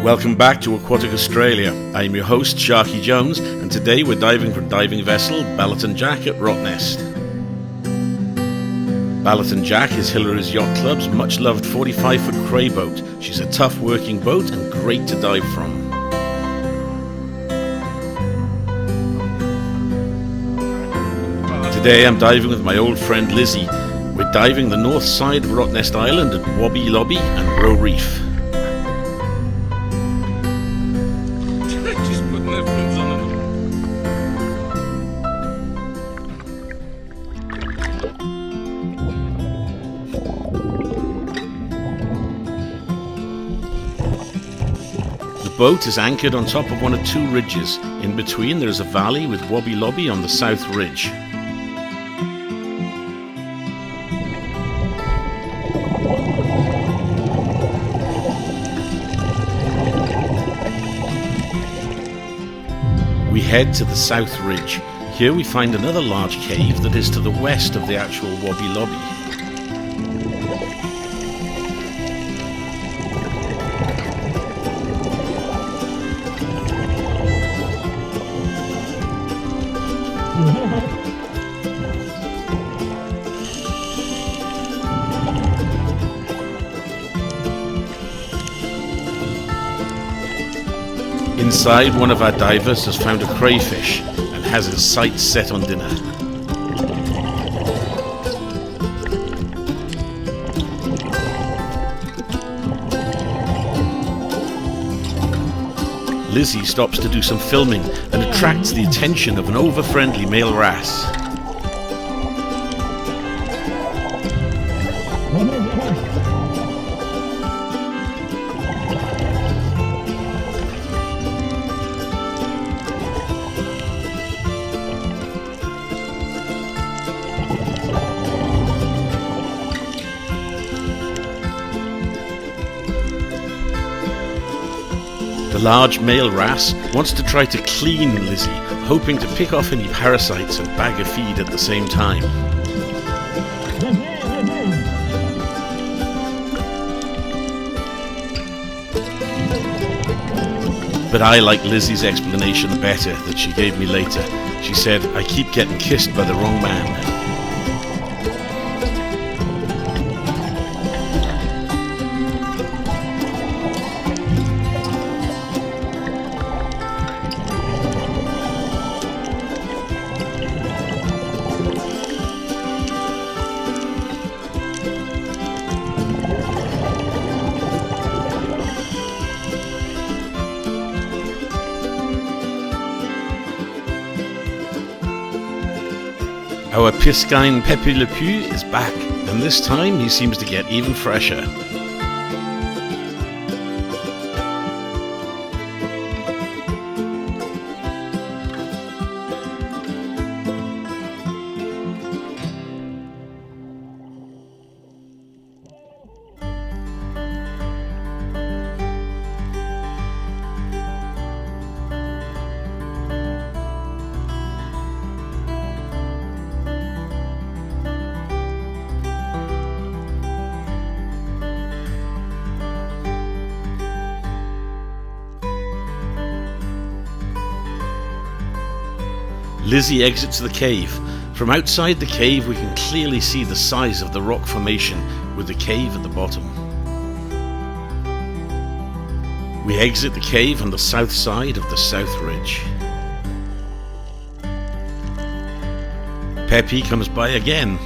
Welcome back to Aquatic Australia. I'm your host, Sharky Jones, and today we're diving for diving vessel Balloton Jack at Rottnest. Balloton Jack is Hillary's Yacht Club's much-loved 45-foot cray boat. She's a tough working boat and great to dive from. Today I'm diving with my old friend Lizzie. We're diving the north side of Rottnest Island at Wobby Lobby and Roe Reef. The boat is anchored on top of one of two ridges. In between there is a valley with Wobby Lobby on the south ridge. We head to the south ridge. Here we find another large cave that is to the west of the actual Wobby Lobby. Inside, one of our divers has found a crayfish and has his sights set on dinner. Lizzie stops to do some filming and attracts the attention of an over-friendly male wrasse. The large male wrasse wants to try to clean Lizzie, hoping to pick off any parasites and bag a feed at the same time. But I like Lizzie's explanation better that she gave me later. She said, "I keep getting kissed by the wrong man." Our Piscine Pepe Le Pew is back, and this time he seems to get even fresher. Lizzie exits the cave. From outside the cave we can clearly see the size of the rock formation with the cave at the bottom. We exit the cave on the south side of the south ridge. Pepe comes by again.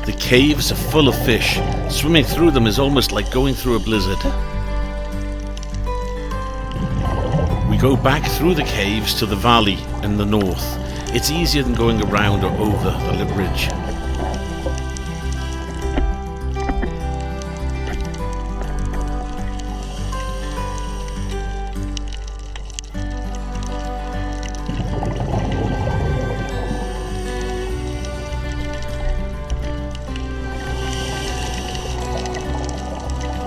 The caves are full of fish. Swimming through them is almost like going through a blizzard. We go back through the caves to the valley in the north. It's easier than going around or over the lip ridge.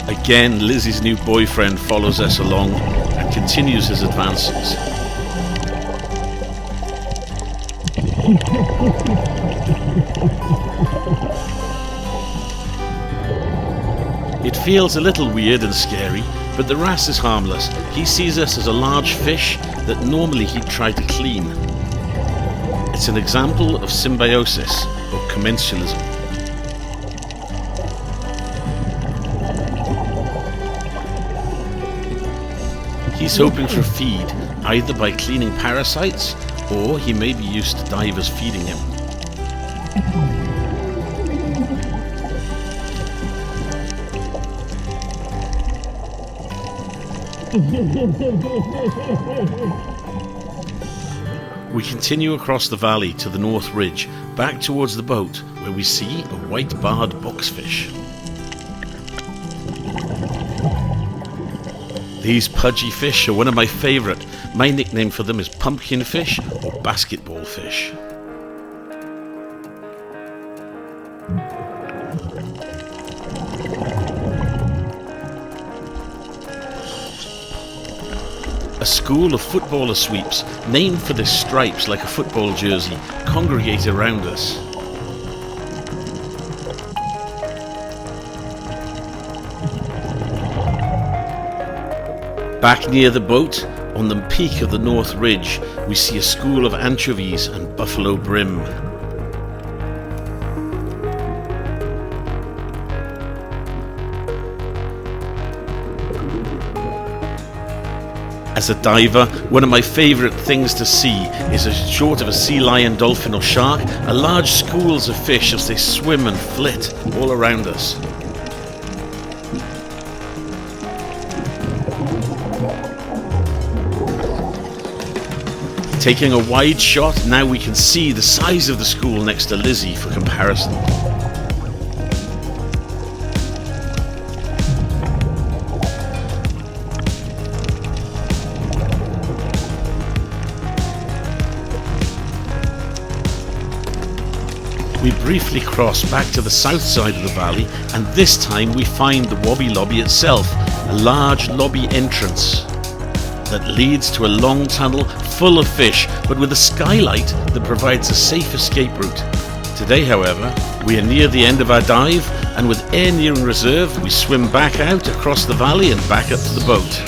Again, Lizzie's new boyfriend follows us along and continues his advances. It feels a little weird and scary, but the wrasse is harmless. He sees us as a large fish that normally he'd try to clean. It's an example of symbiosis, or commensalism. He's hoping for feed, either by cleaning parasites, or he may be used to divers feeding him. We continue across the valley to the North Ridge, back towards the boat, where we see a white-barred boxfish. These pudgy fish are one of my favourite. My nickname for them is pumpkin fish or basketball fish. A school of footballer sweeps, named for their stripes like a football jersey, congregate around us. Back near the boat, on the peak of the North Ridge, we see a school of anchovies and buffalo brim. As a diver, one of my favourite things to see is, short of a sea lion, dolphin or shark, a large schools of fish as they swim and flit all around us. Taking a wide shot, now we can see the size of the school next to Lizzie for comparison. We briefly cross back to the south side of the valley, and this time we find the Wobby Lobby itself, a large lobby entrance that leads to a long tunnel full of fish, but with a skylight that provides a safe escape route. Today, however, we are near the end of our dive, and with air nearing reserve, we swim back out across the valley and back up to the boat.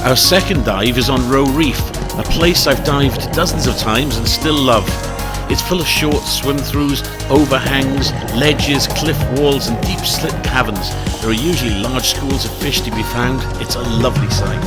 Our second dive is on Roe Reef, a place I've dived dozens of times and still love. It's full of short swim-throughs, overhangs, ledges, cliff walls and deep slit caverns. There are usually large schools of fish to be found. It's a lovely sight.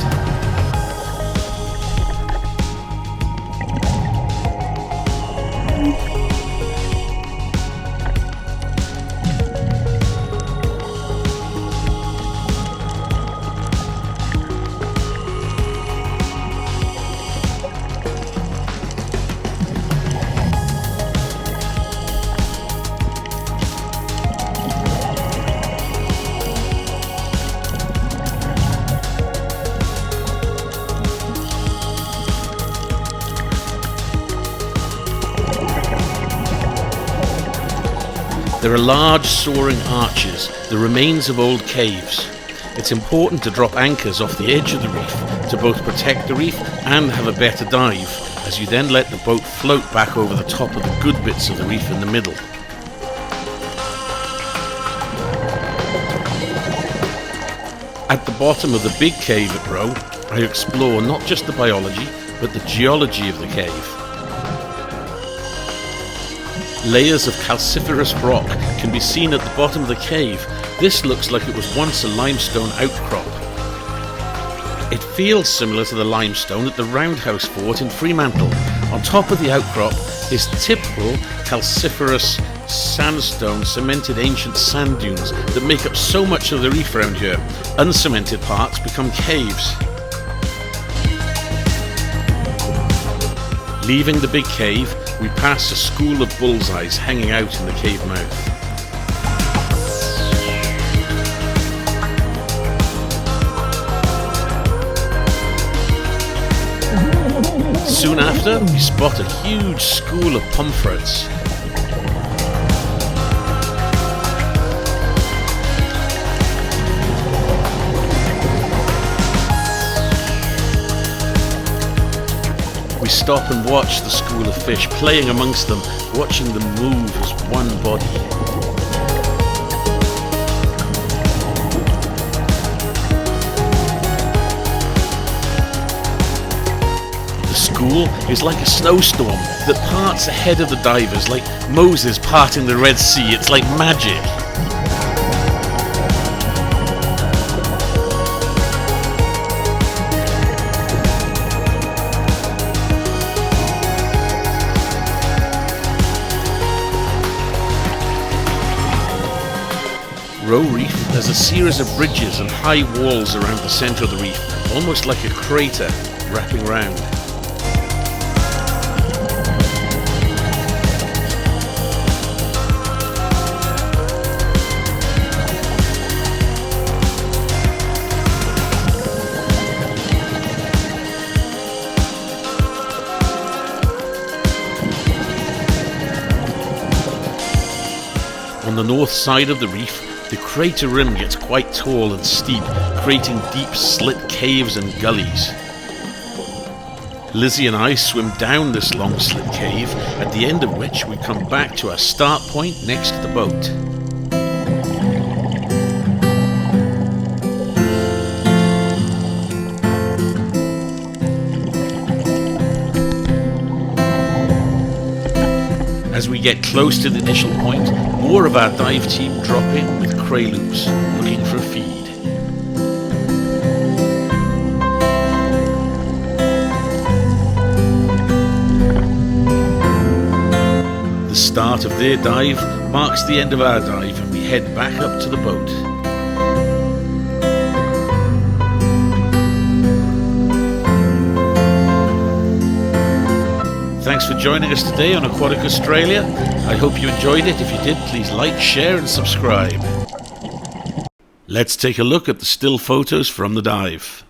There are large soaring arches, the remains of old caves. It's important to drop anchors off the edge of the reef to both protect the reef and have a better dive, as you then let the boat float back over the top of the good bits of the reef in the middle. At the bottom of the big cave at Roe, I explore not just the biology, but the geology of the cave. Layers of calciferous rock can be seen at the bottom of the cave. This looks like it was once a limestone outcrop. It feels similar to the limestone at the Roundhouse Fort in Fremantle. On top of the outcrop is typical calciferous sandstone cemented ancient sand dunes that make up so much of the reef around here. Uncemented parts become caves. Leaving the big cave, we pass a school of bullseyes hanging out in the cave mouth. Soon after, we spot a huge school of pomfrets. We stop and watch the school of fish playing amongst them, watching them move as one body. The school is like a snowstorm that parts ahead of the divers, like Moses parting the Red Sea. It's like magic. Roe Reef has a series of bridges and high walls around the centre of the reef, almost like a crater wrapping round. On the north side of the reef, the crater rim gets quite tall and steep, creating deep slit caves and gullies. Lizzie and I swim down this long slit cave, at the end of which we come back to our start point next to the boat. As we get close to the initial point, more of our dive team drop in with cray loops, looking for a feed. The start of their dive marks the end of our dive, and we head back up to the boat. Thanks for joining us today on Aquatic Australia. I hope you enjoyed it. If you did, please like, share and subscribe. Let's take a look at the still photos from the dive.